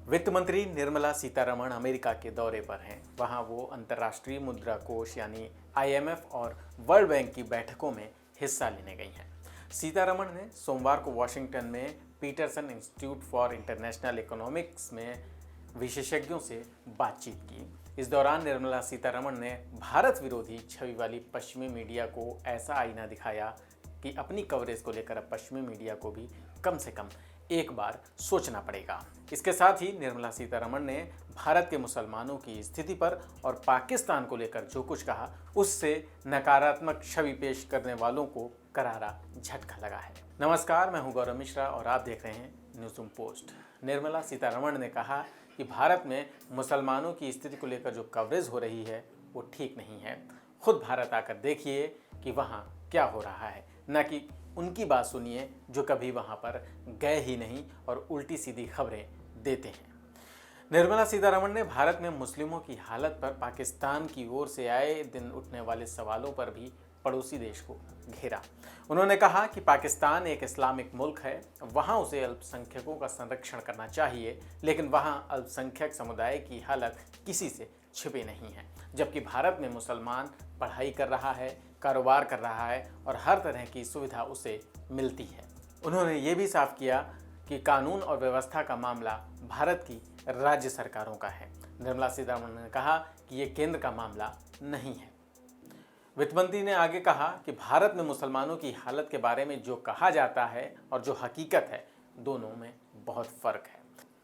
वित्त मंत्री निर्मला सीतारमण अमेरिका के दौरे पर हैं। वहां वो अंतर्राष्ट्रीय मुद्रा कोष यानी आईएमएफ और वर्ल्ड बैंक की बैठकों में हिस्सा लेने गई हैं। सीतारमण ने सोमवार को वॉशिंगटन में Peterson Institute for International Economics में विशेषज्ञों से बातचीत की। इस दौरान निर्मला सीतारमण ने भारत विरोधी छवि वाली पश्चिमी मीडिया को ऐसा आईना दिखाया कि अपनी कवरेज को लेकर अब पश्चिमी मीडिया को भी कम से कम एक बार सोचना पड़ेगा। इसके साथ ही निर्मला सीतारमण ने भारत के मुसलमानों की स्थिति पर और पाकिस्तान को लेकर जो कुछ कहा उससे नकारात्मक छवि पेश करने वालों को करारा झटका लगा है। नमस्कार, मैं हूं गौरव मिश्रा और आप देख रहे हैं न्यूज़रूम पोस्ट। निर्मला सीतारमण ने कहा कि भारत में मुसलमानों की स्थिति को लेकर जो कवरेज हो रही है वो ठीक नहीं है। खुद भारत आकर देखिए कि वहाँ क्या हो रहा है, न कि उनकी बात सुनिए जो कभी वहाँ पर गए ही नहीं और उल्टी सीधी खबरें देते हैं। निर्मला सीतारमण ने भारत में मुस्लिमों की हालत पर पाकिस्तान की ओर से आए दिन उठने वाले सवालों पर भी पड़ोसी देश को घेरा। उन्होंने कहा कि पाकिस्तान एक इस्लामिक मुल्क है, वहाँ उसे अल्पसंख्यकों का संरक्षण करना चाहिए, लेकिन वहाँ अल्पसंख्यक समुदाय की हालत किसी से छिपी नहीं है। जबकि भारत में मुसलमान पढ़ाई कर रहा है, कारोबार कर रहा है और हर तरह की सुविधा उसे मिलती है। उन्होंने ये भी साफ किया कि कानून और व्यवस्था का मामला भारत की राज्य सरकारों का है। निर्मला सीतारमण ने कहा कि ये केंद्र का मामला नहीं है। वित्त मंत्री ने आगे कहा कि भारत में मुसलमानों की हालत के बारे में जो कहा जाता है और जो हकीकत है, दोनों में बहुत फर्क है।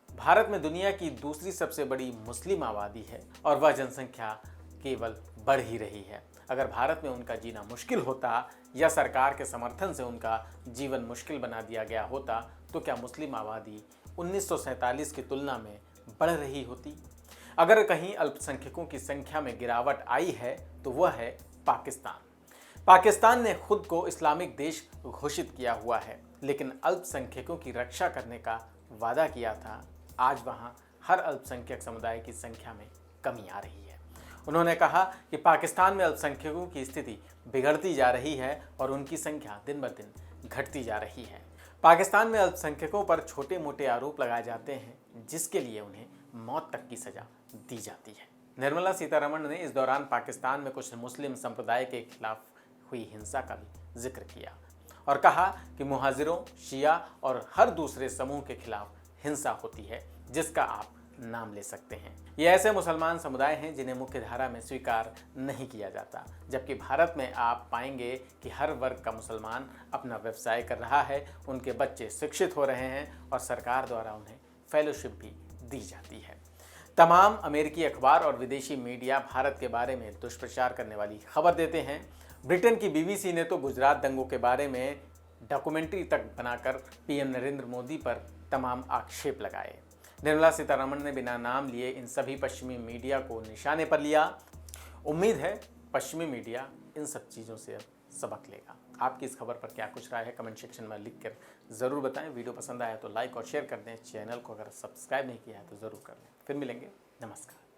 भारत में दुनिया की दूसरी सबसे बड़ी मुस्लिम आबादी है और वह जनसंख्या केवल बढ़ ही रही है। अगर भारत में उनका जीना मुश्किल होता या सरकार के समर्थन से उनका जीवन मुश्किल बना दिया गया होता तो क्या मुस्लिम आबादी 1947 की तुलना में बढ़ रही होती? अगर कहीं अल्पसंख्यकों की संख्या में गिरावट आई है तो वह है पाकिस्तान ने खुद को इस्लामिक देश घोषित किया हुआ है, लेकिन अल्पसंख्यकों की रक्षा करने का वादा किया था। आज वहां हर अल्पसंख्यक समुदाय की संख्या में कमी आ रही है। उन्होंने कहा कि पाकिस्तान में अल्पसंख्यकों की स्थिति बिगड़ती जा रही है और उनकी संख्या दिन ब दिन घटती जा रही है। पाकिस्तान में अल्पसंख्यकों पर छोटे मोटे आरोप लगाए जाते हैं, जिसके लिए उन्हें मौत तक की सजा दी जाती है। निर्मला सीतारमण ने इस दौरान पाकिस्तान में कुछ मुस्लिम संप्रदाय के खिलाफ हुई हिंसा का भी जिक्र किया और कहा कि मुहाजिरों, शिया और हर दूसरे समूह के खिलाफ हिंसा होती है, जिसका आप नाम ले सकते हैं। ये ऐसे मुसलमान समुदाय हैं जिन्हें मुख्य धारा में स्वीकार नहीं किया जाता, जबकि भारत में आप पाएंगे कि हर वर्ग का मुसलमान अपना व्यवसाय कर रहा है, उनके बच्चे शिक्षित हो रहे हैं और सरकार द्वारा उन्हें फेलोशिप भी दी जाती है। तमाम अमेरिकी अखबार और विदेशी मीडिया भारत के बारे में दुष्प्रचार करने वाली खबर देते हैं। ब्रिटेन की बीबीसी ने तो गुजरात दंगों के बारे में डॉक्यूमेंट्री तक बनाकर पीएम नरेंद्र मोदी पर तमाम आक्षेप लगाए। निर्मला सीतारमण ने बिना नाम लिए इन सभी पश्चिमी मीडिया को निशाने पर लिया। उम्मीद है पश्चिमी मीडिया इन सब चीज़ों से सबक लेगा। आपकी इस खबर पर क्या कुछ राय है, कमेंट सेक्शन में लिख कर ज़रूर बताएं। वीडियो पसंद आया तो लाइक और शेयर कर दें। चैनल को अगर सब्सक्राइब नहीं किया है तो ज़रूर कर लें। फिर मिलेंगे। नमस्कार।